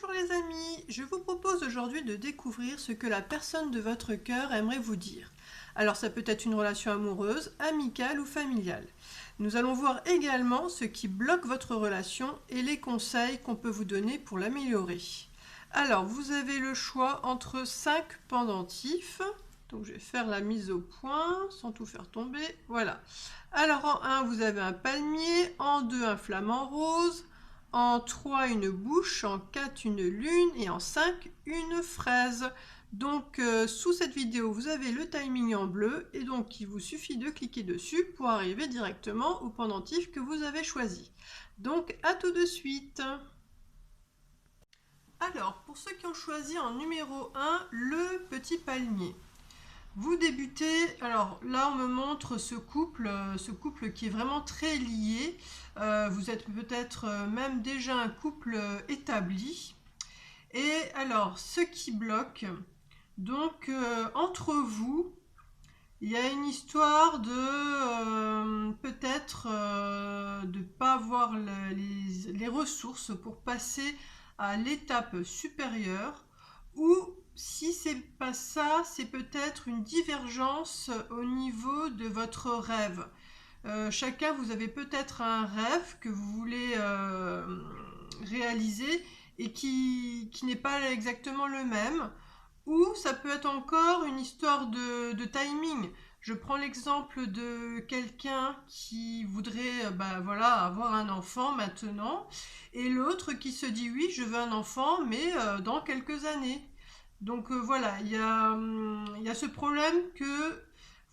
Bonjour les amis, je vous propose aujourd'hui de découvrir ce que la personne de votre cœur aimerait vous dire. Alors ça peut être une relation amoureuse, amicale ou familiale. Nous allons voir également ce qui bloque votre relation et les conseils qu'on peut vous donner pour l'améliorer. Alors vous avez le choix entre 5 pendentifs. Donc je vais faire la mise au point sans tout faire tomber. Voilà. Alors en 1 vous avez un palmier, en 2 un flamant rose, en 3 une bouche, en 4 une lune et en 5 une fraise. Donc sous cette vidéo vous avez le timing en bleu et donc il vous suffit de cliquer dessus pour arriver directement au pendentif que vous avez choisi. Donc à tout de suite. Alors pour ceux qui ont choisi en numéro 1 le petit palmier. Vous débutez, alors là on me montre ce couple qui est vraiment très lié. Vous êtes peut-être même déjà un couple établi. Et alors, ce qui bloque, donc entre vous, il y a une histoire de peut-être de ne pas avoir les ressources pour passer à l'étape supérieure, ou si c'est pas ça, c'est peut-être une divergence au niveau de votre rêve. Chacun, vous avez peut-être un rêve que vous voulez réaliser et qui n'est pas exactement le même. Ou ça peut être encore une histoire de timing. Je prends l'exemple de quelqu'un qui voudrait voilà, avoir un enfant maintenant, et l'autre qui se dit oui, je veux un enfant, mais dans quelques années. Donc voilà, il y a ce problème que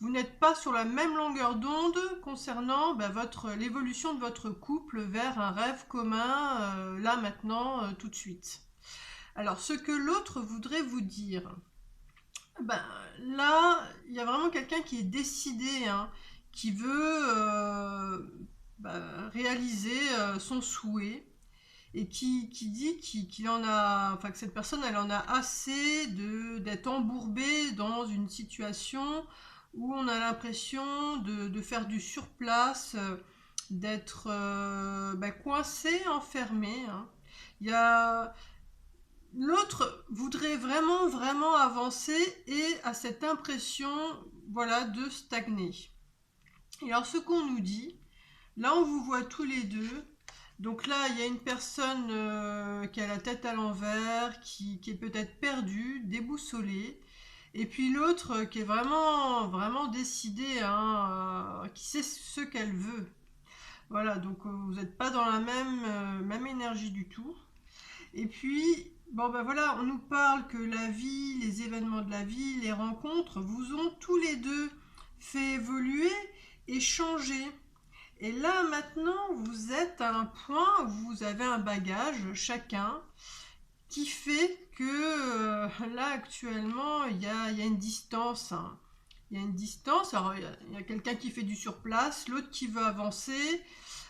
vous n'êtes pas sur la même longueur d'onde concernant l'évolution de votre couple vers un rêve commun, là maintenant, tout de suite. Alors, ce que l'autre voudrait vous dire, ben, là, il y a vraiment quelqu'un qui est décidé, hein, qui veut réaliser son souhait et qui dit qu'il en a, enfin que cette personne, elle en a assez d'être embourbée dans une situation où on a l'impression de faire du surplace, d'être coincé, enfermé, hein. Il y a L'autre voudrait vraiment, vraiment avancer et a cette impression, voilà, de stagner. Et alors, ce qu'on nous dit, là, on vous voit tous les deux. Donc là, il y a une personne qui a la tête à l'envers, qui est peut-être perdue, déboussolée. Et puis l'autre qui est vraiment, vraiment décidée, hein, qui sait ce qu'elle veut. Voilà, donc vous n'êtes pas dans la même énergie du tout. Et puis, bon ben voilà, on nous parle que la vie, les événements de la vie, les rencontres vous ont tous les deux fait évoluer et changer. Et là maintenant, vous êtes à un point où vous avez un bagage chacun qui fait que là actuellement, il y a une distance, hein. Il y a une distance, alors il y a quelqu'un qui fait du surplace, l'autre qui veut avancer.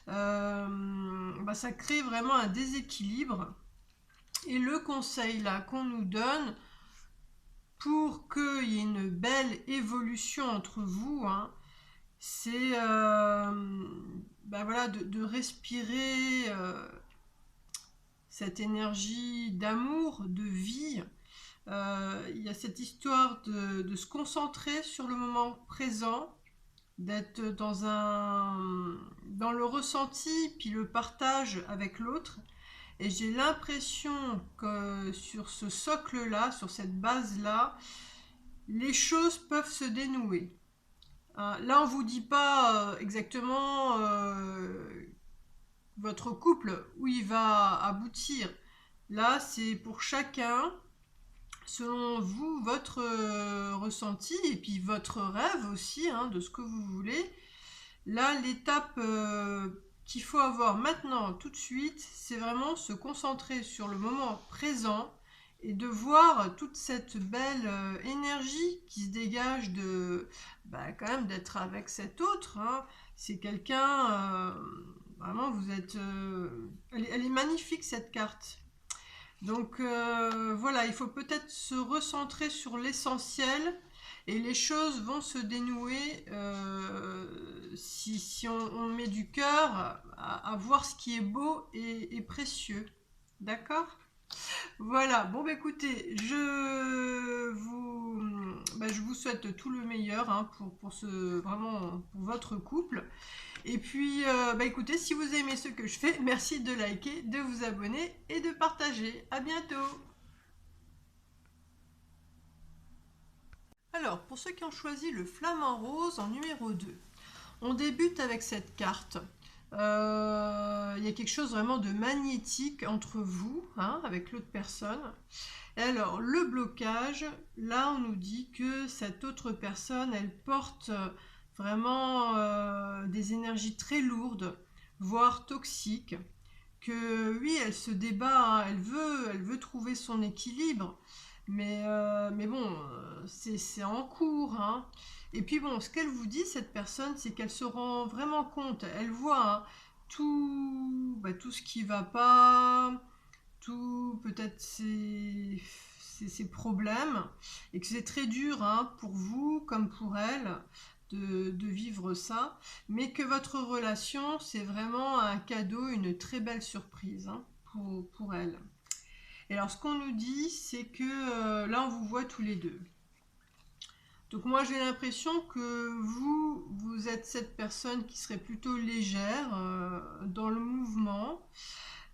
Ça crée vraiment un déséquilibre. Et le conseil là qu'on nous donne pour qu'il y ait une belle évolution entre vous, hein, c'est voilà, de respirer cette énergie d'amour, de vie. Il y a cette histoire de se concentrer sur le moment présent, d'être dans le ressenti, puis le partage avec l'autre. Et j'ai l'impression que sur ce socle-là, sur cette base-là, les choses peuvent se dénouer. Là, on ne vous dit pas exactement votre couple où il va aboutir. Là, c'est pour chacun, selon vous, votre ressenti et puis votre rêve aussi, hein, de ce que vous voulez. Là, l'étape qu'il faut avoir maintenant, tout de suite, c'est vraiment se concentrer sur le moment présent et de voir toute cette belle énergie qui se dégage quand même d'être avec cet autre, hein. C'est quelqu'un, vraiment, vous êtes... elle est magnifique cette carte. Donc voilà, il faut peut-être se recentrer sur l'essentiel et les choses vont se dénouer si on met du cœur à voir ce qui est beau et précieux. D'accord ? Voilà, bon bah écoutez, je vous souhaite tout le meilleur hein, vraiment pour votre couple. Et puis, bah écoutez, si vous aimez ce que je fais, merci de liker, de vous abonner et de partager. À bientôt! Alors, pour ceux qui ont choisi le flamant rose en numéro 2, on débute avec cette carte. Il y a quelque chose vraiment de magnétique entre vous, hein, avec l'autre personne. Et alors, le blocage, là, on nous dit que cette autre personne, elle porte vraiment des énergies très lourdes, voire toxiques, que oui, elle se débat, hein, elle veut trouver son équilibre, mais bon, c'est en cours, hein. Et puis bon, ce qu'elle vous dit, cette personne, c'est qu'elle se rend vraiment compte, elle voit hein, tout ce qui va pas, tout peut-être ses problèmes, et que c'est très dur hein, pour vous comme pour elle de vivre ça, mais que votre relation, c'est vraiment un cadeau, une très belle surprise hein, pour elle. Et alors, ce qu'on nous dit, c'est que là, on vous voit tous les deux. Donc moi, j'ai l'impression que vous êtes cette personne qui serait plutôt légère dans le mouvement.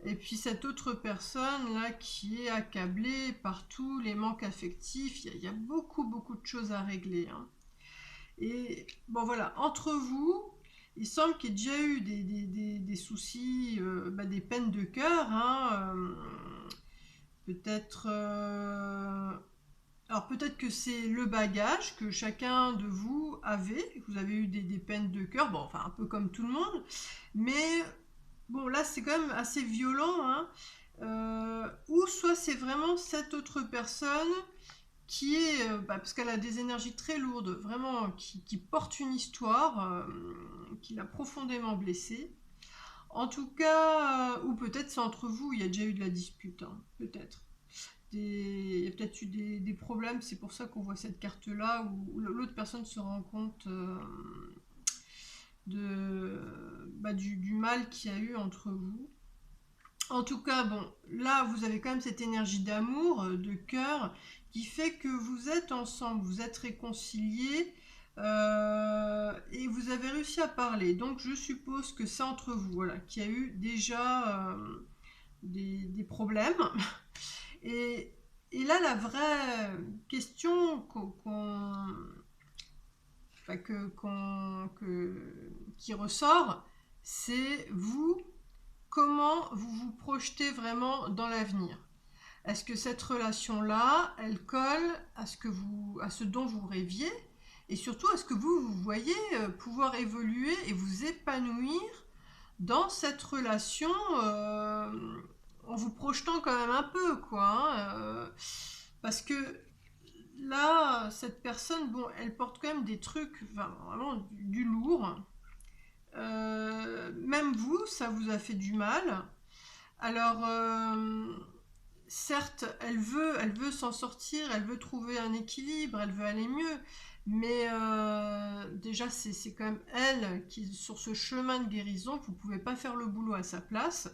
Et puis cette autre personne là qui est accablée par tous les manques affectifs, il y a beaucoup beaucoup de choses à régler. Hein. Et bon voilà, entre vous, il semble qu'il y ait déjà eu des soucis, des peines de cœur. Hein, peut-être alors peut-être que c'est le bagage que chacun de vous avait, vous avez eu des peines de cœur, bon enfin un peu comme tout le monde, mais bon là c'est quand même assez violent, hein, ou soit c'est vraiment cette autre personne qui est, parce qu'elle a des énergies très lourdes, vraiment qui porte une histoire, qui l'a profondément blessée. En tout cas, ou peut-être c'est entre vous, il y a déjà eu de la dispute, hein, peut-être. Il y a peut-être eu des problèmes, c'est pour ça qu'on voit cette carte-là, où l'autre personne se rend compte du mal qu'il y a eu entre vous. En tout cas, bon, là, vous avez quand même cette énergie d'amour, de cœur, qui fait que vous êtes ensemble, vous êtes réconciliés, et vous avez réussi à parler. Donc, je suppose que c'est entre vous, voilà, qu'il y a eu déjà des problèmes. Et, et là, la vraie question qui ressort, c'est vous, comment vous vous projetez vraiment dans l'avenir. Est-ce que cette relation-là, elle colle à ce dont vous rêviez, et surtout, est-ce que vous voyez pouvoir évoluer et vous épanouir dans cette relation en vous projetant quand même un peu, quoi. Hein, parce que là, cette personne, bon, elle porte quand même des trucs, enfin, vraiment du lourd. Même vous, ça vous a fait du mal. Alors, certes, elle veut s'en sortir, elle veut trouver un équilibre, elle veut aller mieux, mais déjà, c'est quand même elle qui est sur ce chemin de guérison. Vous ne pouvez pas faire le boulot à sa place.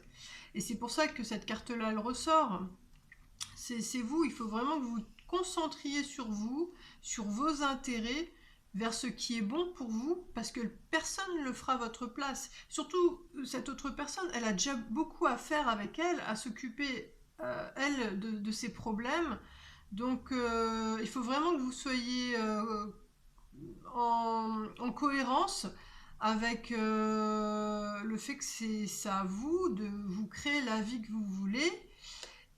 Et c'est pour ça que cette carte-là, elle ressort. C'est vous, il faut vraiment que vous vous concentriez sur vous, sur vos intérêts, vers ce qui est bon pour vous, parce que personne ne le fera à votre place. Surtout, cette autre personne, elle a déjà beaucoup à faire avec elle, à s'occuper, elle, de ses problèmes. Donc, il faut vraiment que vous soyez en cohérence avec le fait que c'est à vous de vous créer la vie que vous voulez,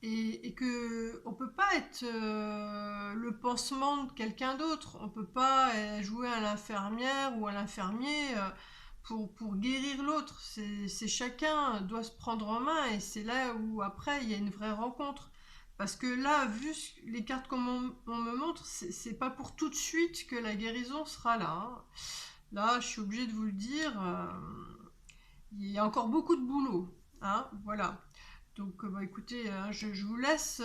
et que on peut pas être le pansement de quelqu'un d'autre. On peut pas jouer à l'infirmière ou à l'infirmier pour guérir l'autre. C'est chacun doit se prendre en main, et c'est là où après il y a une vraie rencontre. Parce que là, vu les cartes qu'on me montre, c'est pas pour tout de suite que la guérison sera là. Hein. Là, je suis obligée de vous le dire, il y a encore beaucoup de boulot. Hein, voilà. Donc écoutez, je vous laisse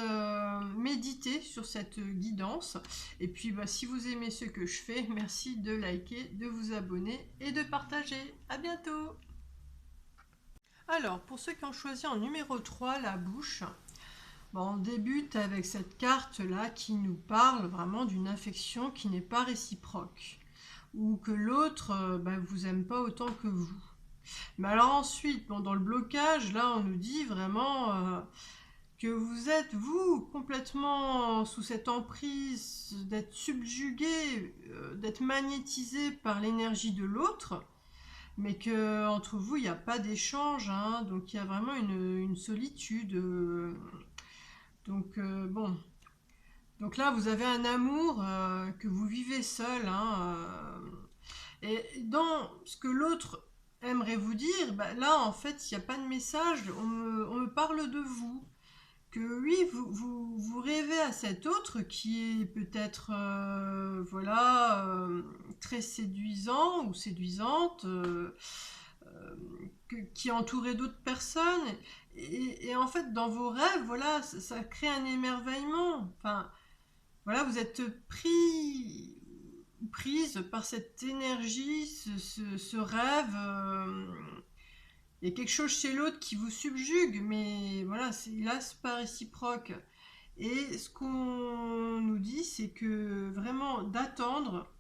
méditer sur cette guidance. Et puis si vous aimez ce que je fais, merci de liker, de vous abonner et de partager. À bientôt! Alors, pour ceux qui ont choisi en numéro 3 la bouche, Bon, on débute avec cette carte-là qui nous parle vraiment d'une affection qui n'est pas réciproque, ou que l'autre vous aime pas autant que vous. Mais alors ensuite, bon, dans le blocage, là, on nous dit vraiment que vous êtes, vous, complètement sous cette emprise d'être subjugué, d'être magnétisé par l'énergie de l'autre, mais que entre vous, il n'y a pas d'échange, hein, donc il y a vraiment une solitude. Bon, donc là, vous avez un amour que vous vivez seul, hein, et dans ce que l'autre aimerait vous dire, là, en fait, il n'y a pas de message, on me parle de vous. Que oui, vous rêvez à cet autre qui est peut-être très séduisant ou séduisante, qui est entouré d'autres personnes. Et en fait, dans vos rêves, voilà, ça crée un émerveillement. Enfin, voilà, vous êtes prise par cette énergie, ce rêve. Il y a quelque chose chez l'autre qui vous subjugue, mais voilà, là, c'est pas réciproque. Et ce qu'on nous dit, c'est que vraiment d'attendre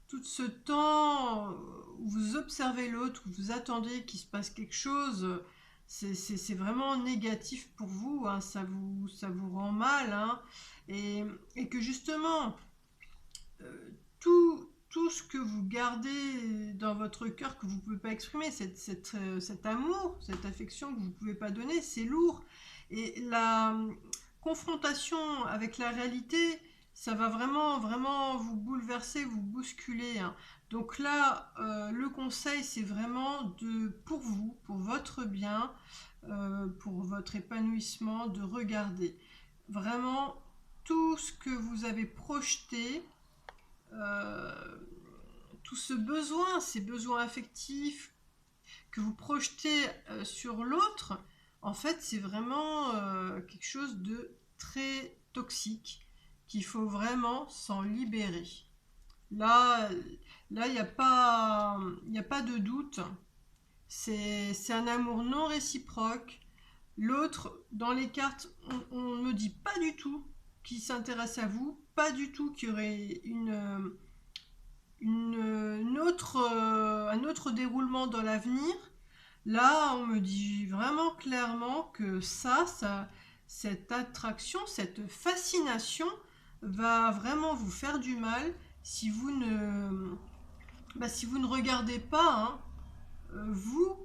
tout ce temps où vous observez l'autre, où vous attendez qu'il se passe quelque chose, c'est vraiment négatif pour vous, hein, ça vous rend mal, hein, et que justement, tout ce que vous gardez dans votre cœur que vous ne pouvez pas exprimer, cet amour, cette affection que vous ne pouvez pas donner, c'est lourd. Et la confrontation avec la réalité, ça va vraiment, vraiment vous bouleverser, vous bousculer, hein. Donc là, le conseil, c'est vraiment pour vous, pour votre bien, pour votre épanouissement, de regarder vraiment tout ce que vous avez projeté, euh, tout ce besoin, ces besoins affectifs que vous projetez sur l'autre, en fait, c'est vraiment quelque chose de très toxique qu'il faut vraiment s'en libérer. Là, là, il n'y a pas de doute. C'est un amour non réciproque. L'autre, dans les cartes, on ne dit pas du tout qu'il s'intéresse à vous, pas du tout qu'il y aurait un autre déroulement dans l'avenir. Là, on me dit vraiment clairement que cette attraction, cette fascination va vraiment vous faire du mal si vous ne regardez pas, hein, vous,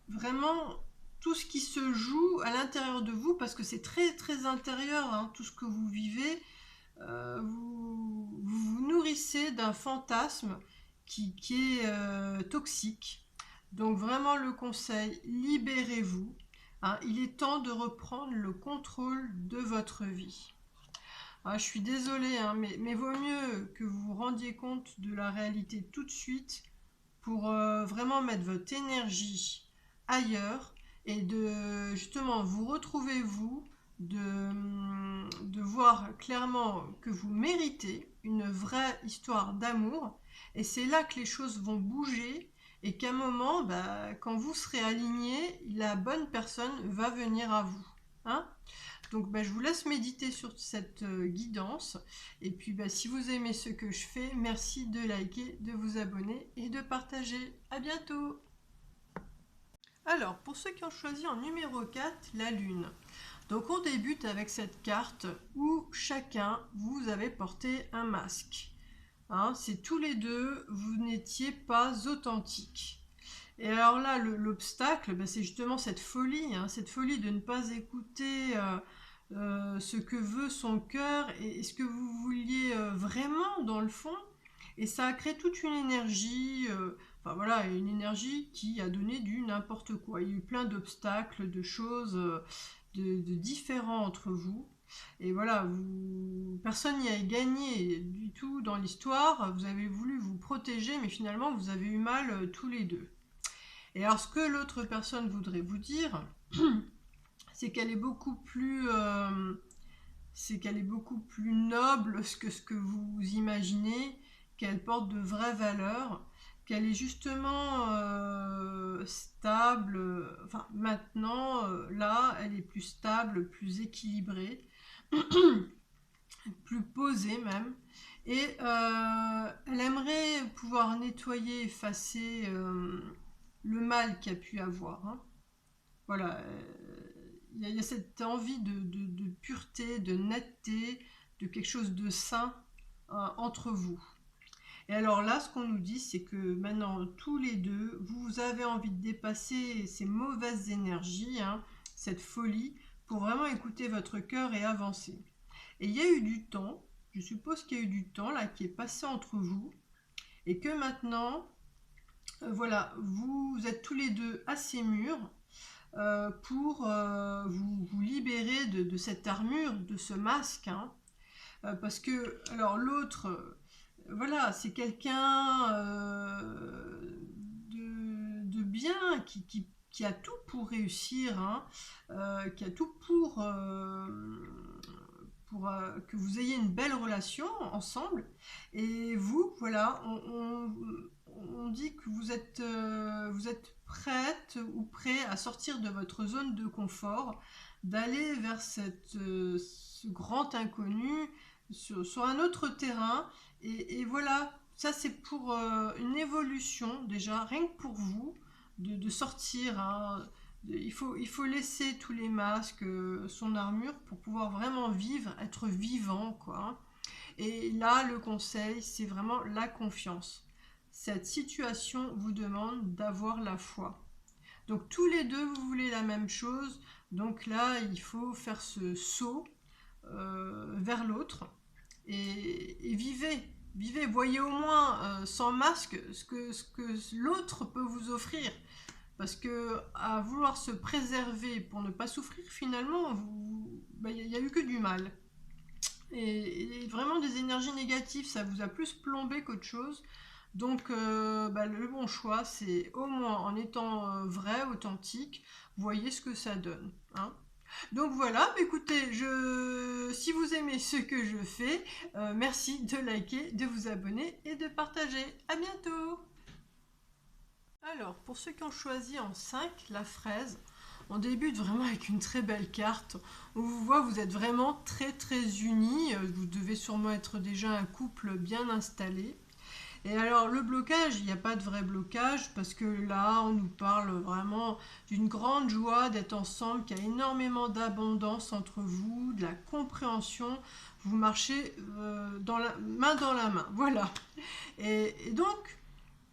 vraiment, tout ce qui se joue à l'intérieur de vous, parce que c'est très très intérieur, hein, tout ce que vous vivez. Vous nourrissez d'un fantasme qui est toxique. Donc vraiment le conseil, libérez-vous, hein. Il est temps de reprendre le contrôle de votre vie. Ah, je suis désolée, hein, mais vaut mieux que vous vous rendiez compte de la réalité tout de suite pour vraiment mettre votre énergie ailleurs et de justement vous retrouver vous, de voir clairement que vous méritez une vraie histoire d'amour, et c'est là que les choses vont bouger, et qu'à un moment, quand vous serez aligné, la bonne personne va venir à vous, hein. Donc je vous laisse méditer sur cette guidance, et puis si vous aimez ce que je fais, merci de liker, de vous abonner et de partager. À bientôt. Alors, pour ceux qui ont choisi en numéro 4, la Lune. Donc on débute avec cette carte où chacun, vous avez porté un masque, hein, c'est tous les deux, vous n'étiez pas authentiques. Et alors là, l'obstacle, c'est justement cette folie, hein, cette folie de ne pas écouter ce que veut son cœur et ce que vous vouliez vraiment dans le fond. Et ça a créé toute une énergie, une énergie qui a donné du n'importe quoi. Il y a eu plein d'obstacles, de choses, de différents entre vous. Et voilà, personne n'y a gagné du tout dans l'histoire. Vous avez voulu vous protéger, mais finalement, vous avez eu mal tous les deux. Et alors, ce que l'autre personne voudrait vous dire, c'est qu'elle est beaucoup plus noble que ce que vous imaginez, qu'elle porte de vraies valeurs, qu'elle est justement stable, enfin maintenant, là, elle est plus stable, plus équilibrée, plus posée même. Et elle aimerait pouvoir nettoyer, effacer le mal qu'il y a pu avoir. Hein. Voilà, il y a cette envie de pureté, de netteté, de quelque chose de sain entre vous. Et alors là, ce qu'on nous dit, c'est que maintenant, tous les deux, vous avez envie de dépasser ces mauvaises énergies, hein, cette folie, pour vraiment écouter votre cœur et avancer. Et il y a eu du temps, je suppose qu'il y a eu du temps là qui est passé entre vous, et que maintenant, voilà, vous êtes tous les deux assez mûrs pour vous libérer de cette armure, de ce masque, hein, parce que, alors l'autre, voilà, c'est quelqu'un de bien qui a tout pour réussir, hein, qui a tout pour que vous ayez une belle relation ensemble. Et vous, voilà, on dit que vous êtes prête ou prêt à sortir de votre zone de confort, d'aller vers ce grand inconnu, sur un autre terrain. Et voilà, ça c'est pour une évolution déjà, rien que pour vous, de sortir. Hein, il faut laisser tous les masques, son armure, pour pouvoir vraiment vivre, être vivant, quoi. Hein. Et là, le conseil, c'est vraiment la confiance. Cette situation vous demande d'avoir la foi. Donc tous les deux, vous voulez la même chose. Donc là, il faut faire ce saut vers l'autre et vivez, voyez au moins sans masque ce que l'autre peut vous offrir. Parce que à vouloir se préserver pour ne pas souffrir, finalement, y a eu que du mal. Et vraiment des énergies négatives, ça vous a plus plombé qu'autre chose. Donc le bon choix, c'est au moins en étant vrai, authentique, voyez ce que ça donne. Hein. Donc voilà, écoutez, si vous aimez ce que je fais, merci de liker, de vous abonner et de partager. À bientôt. Alors, pour ceux qui ont choisi en 5, la fraise, on débute vraiment avec une très belle carte. On vous voit, vous êtes vraiment très très unis. Vous devez sûrement être déjà un couple bien installé. Et alors le blocage, il n'y a pas de vrai blocage parce que là on nous parle vraiment d'une grande joie d'être ensemble, qu'il y a énormément d'abondance entre vous, de la compréhension, vous marchez main dans la main, voilà. Et donc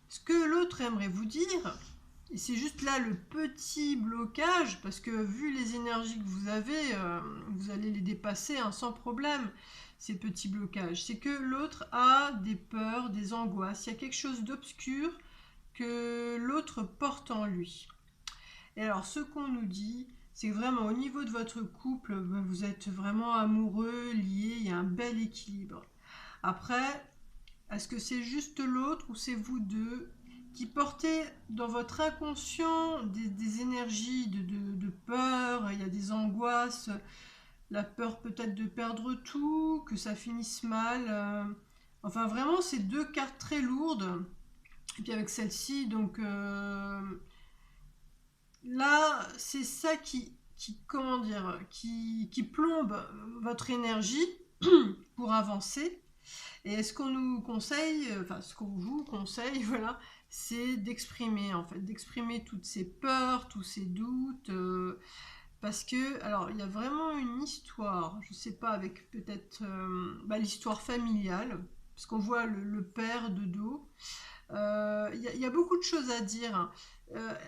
ce que l'autre aimerait vous dire, et c'est juste là le petit blocage, parce que vu les énergies que vous avez, vous allez les dépasser hein, sans problème, ces petits blocages. C'est que l'autre a des peurs, des angoisses, il y a quelque chose d'obscur que l'autre porte en lui. Et alors ce qu'on nous dit, c'est que vraiment au niveau de votre couple, vous êtes vraiment amoureux, liés, il y a un bel équilibre. Après, est-ce que c'est juste l'autre ou c'est vous deux qui portez dans votre inconscient des énergies de peur, il y a des angoisses, la peur peut-être de perdre tout, que ça finisse mal. Enfin vraiment c'est deux cartes très lourdes. Et puis avec celle-ci, donc là c'est ça comment dire, qui plombe votre énergie pour avancer. Et ce qu'on nous conseille, enfin ce qu'on vous conseille, voilà, c'est d'exprimer en fait, d'exprimer toutes ces peurs, tous ces doutes, parce que, alors il y a vraiment une histoire, je sais pas, avec peut-être l'histoire familiale, parce qu'on voit le père de dos. Il y a beaucoup de choses à dire, hein,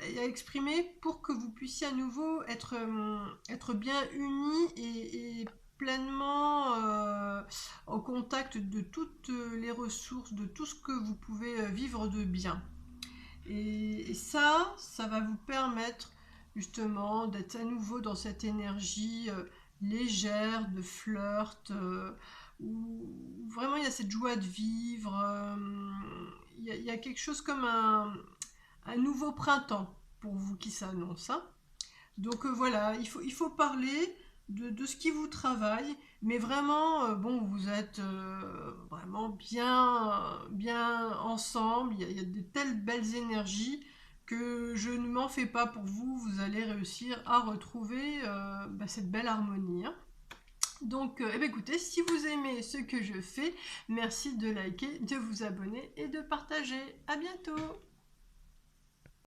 et à exprimer pour que vous puissiez à nouveau être bien unis et pleinement en contact de toutes les ressources, de tout ce que vous pouvez vivre de bien. Et ça va vous permettre justement d'être à nouveau dans cette énergie légère, de flirt, où vraiment il y a cette joie de vivre, il y a quelque chose comme un nouveau printemps pour vous qui s'annonce. Hein. Donc voilà, il faut parler, de ce qui vous travaille, mais vraiment, bon, vous êtes vraiment bien, bien ensemble, il y a de telles belles énergies que je ne m'en fais pas pour vous, vous allez réussir à retrouver cette belle harmonie, hein. Donc, eh bien, écoutez, si vous aimez ce que je fais, merci de liker, de vous abonner et de partager. À bientôt!